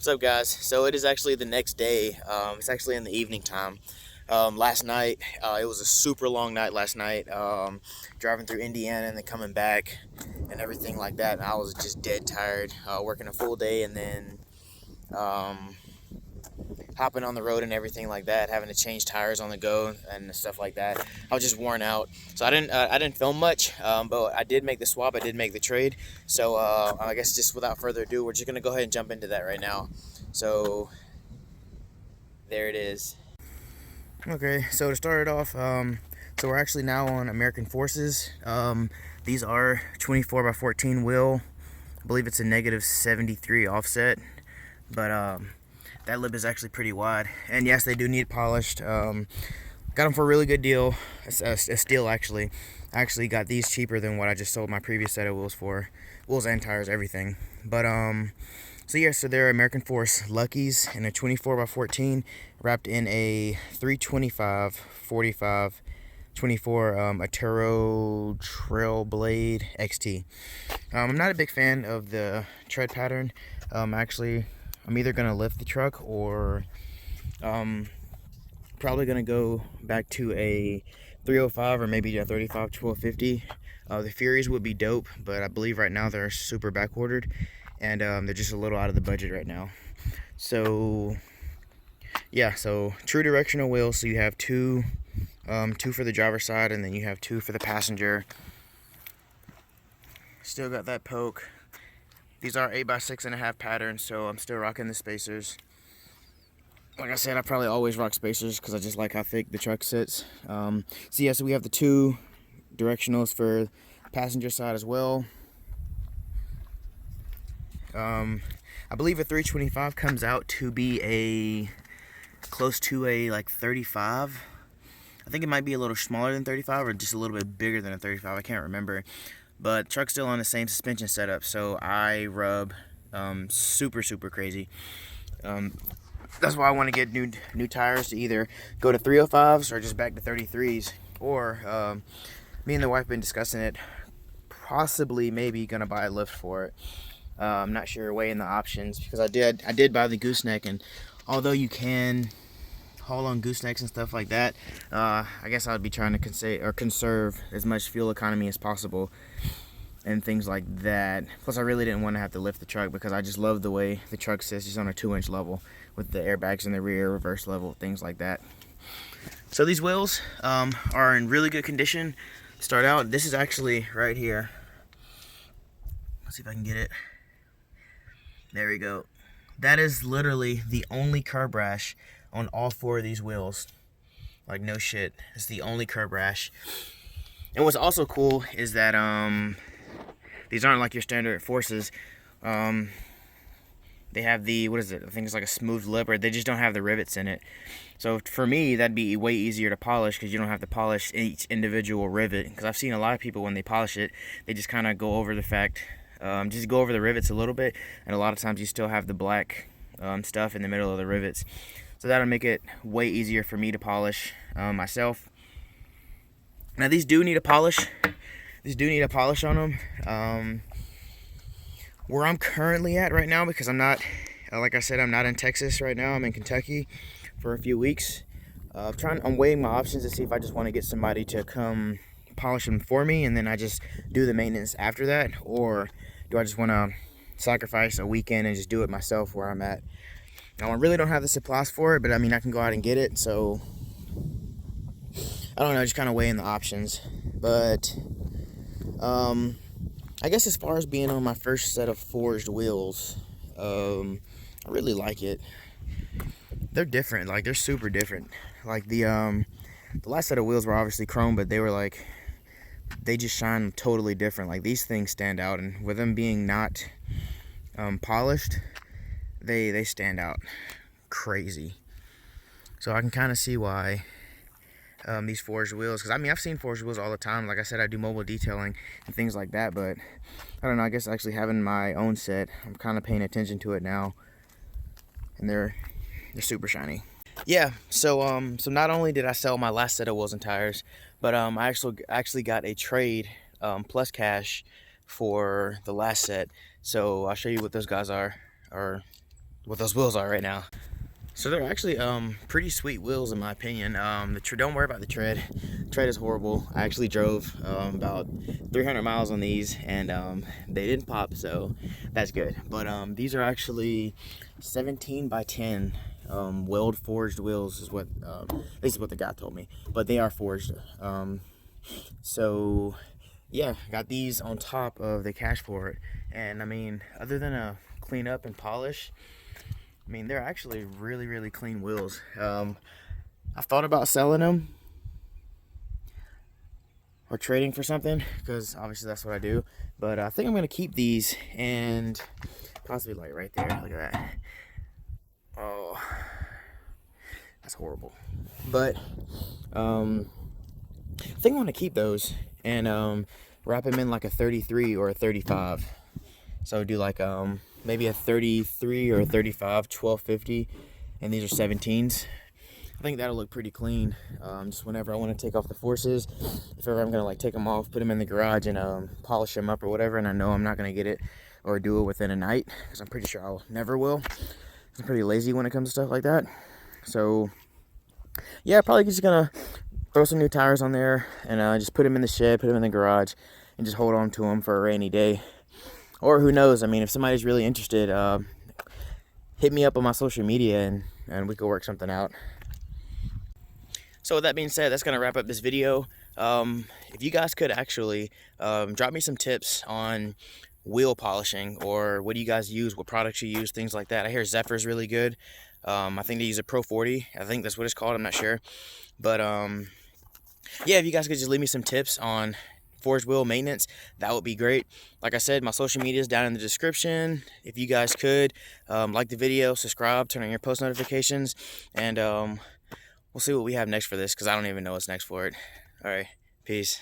What's up, guys? So it is actually the next day. It's actually in the evening time. Last night, it was a super long night last night. Driving through Indiana and then coming back and everything like that. And I was just dead tired, working a full day and then hopping on the road and everything like that, having to change tires on the go and stuff like that. I was just worn out, so I didn't film much, but I did make the swap. I did make the trade. So I guess just without further ado, we're just gonna go ahead and jump into that right now. So there it is. Okay, so to start it off, so we're actually now on American Forces. These are 24 by 14 wheel. I believe it's a -73 offset, but that lip is actually pretty wide, and yes, they do need polished. Got them for a really good deal, a steal actually. I actually got these cheaper than what I just sold my previous set of wheels for, wheels and tires, everything. But so yeah, so they're American Force Luckies in a 24 by 14, wrapped in a 325 45 24 Atturo Trailblade XT. I'm not a big fan of the tread pattern. Actually, I'm either gonna lift the truck or probably gonna go back to a 305 or maybe a 35 1250. The Furies would be dope, but I believe right now they're super back ordered, and they're just a little out of the budget right now. So yeah, so true directional wheels. So you have two for the driver's side, and then you have two for the passenger. Still got that poke. These are 8x6.5 patterns, so I'm still rocking the spacers. Like I said, I probably always rock spacers because I just like how thick the truck sits. So yeah, so we have the two directionals for passenger side as well. I believe a 325 comes out to be a close to a like 35. I think it might be a little smaller than 35 or just a little bit bigger than a 35. I can't remember. But truck's still on the same suspension setup, so I rub super crazy. That's why I want to get new tires, to either go to 305s or just back to 33s. Or me and the wife been discussing it, possibly maybe gonna buy a lift for it. I'm not sure, weighing the options, because I did buy the gooseneck, and although you can haul on goosenecks and stuff like that, I guess I'd be trying to conserve as much fuel economy as possible and things like that. Plus, I really didn't want to have to lift the truck because I just love the way the truck sits, just on a 2-inch level with the airbags in the rear, reverse level, things like that. So these wheels are in really good condition. Start out, this is actually right here. Let's see if I can get it. There we go. That is literally the only curb rash on all 4 of these wheels. Like, no shit, it's the only curb rash. And what's also cool is that these aren't like your standard Forces. They have the, what is it, I think it's like a smooth lip, or they just don't have the rivets in it. So for me, that'd be way easier to polish because you don't have to polish each individual rivet. Because I've seen a lot of people, when they polish it, they just kind of go over the fact, just go over the rivets a little bit, and a lot of times you still have the black stuff in the middle of the rivets. So that'll make it way easier for me to polish myself. Now these do need a polish. These do need a polish on them. Where I'm currently at right now, because I'm not, like I said, I'm not in Texas right now. I'm in Kentucky for a few weeks. I'm weighing my options to see if I just want to get somebody to come polish them for me, and then I just do the maintenance after that, or do I just want to sacrifice a weekend and just do it myself where I'm at. Now, I really don't have the supplies for it, but I mean, I can go out and get it. So I don't know, just kind of weighing the options. But I guess as far as being on my first set of forged wheels, I really like it. They're different, like they're super different. Like the last set of wheels were obviously chrome, but they were like, they just shine totally different. Like, these things stand out, and with them being not polished, they stand out crazy. So I can kind of see why these forged wheels, because I mean, I've seen forged wheels all the time. Like I said, I do mobile detailing and things like that, but I don't know, I guess actually having my own set, I'm kind of paying attention to it now, and they're super shiny. Yeah, so not only did I sell my last set of wheels and tires, but I actually got a trade plus cash for the last set. So I'll show you what those guys are, or what those wheels are right now. So they're actually pretty sweet wheels in my opinion. Don't worry about the tread. Tread is horrible. I actually drove about 300 miles on these, and they didn't pop, so that's good. But these are actually 17 by 10 weld forged wheels, is what this is what the guy told me. But they are forged. So yeah, got these on top of the cash for it, and I mean, other than a clean up and polish, I mean, they're actually really, really clean wheels. I thought about selling them or trading for something, because obviously that's what I do. But I think I'm gonna keep these, and possibly like right there. Look at that. Oh, that's horrible. But I think I want to keep those and wrap them in like a 33 or a 35. So do like maybe a 33 or a 35 1250, and these are 17s. I think that'll look pretty clean. Just whenever I want to take off the forces, if ever I'm gonna like take them off, put them in the garage and polish them up or whatever, and I know I'm not gonna get it or do it within a night, because I'm pretty sure I'll never will. I'm pretty lazy when it comes to stuff like that. So yeah, probably just gonna throw some new tires on there and just put them in the shed, put them in the garage, and just hold on to them for a rainy day. Or who knows, I mean, if somebody's really interested, hit me up on my social media and we could work something out. So with that being said, that's going to wrap up this video. If you guys could actually drop me some tips on wheel polishing, or what do you guys use, what products you use, things like that. I hear Zephyr's really good. I think they use a Pro 40. I think that's what it's called. I'm not sure. But yeah, if you guys could just leave me some tips on forged wheel maintenance, that would be great. Like I said, my social media is down in the description. If you guys could like the video, subscribe, turn on your post notifications, and we'll see what we have next for this, because I don't even know what's next for it. All right, peace.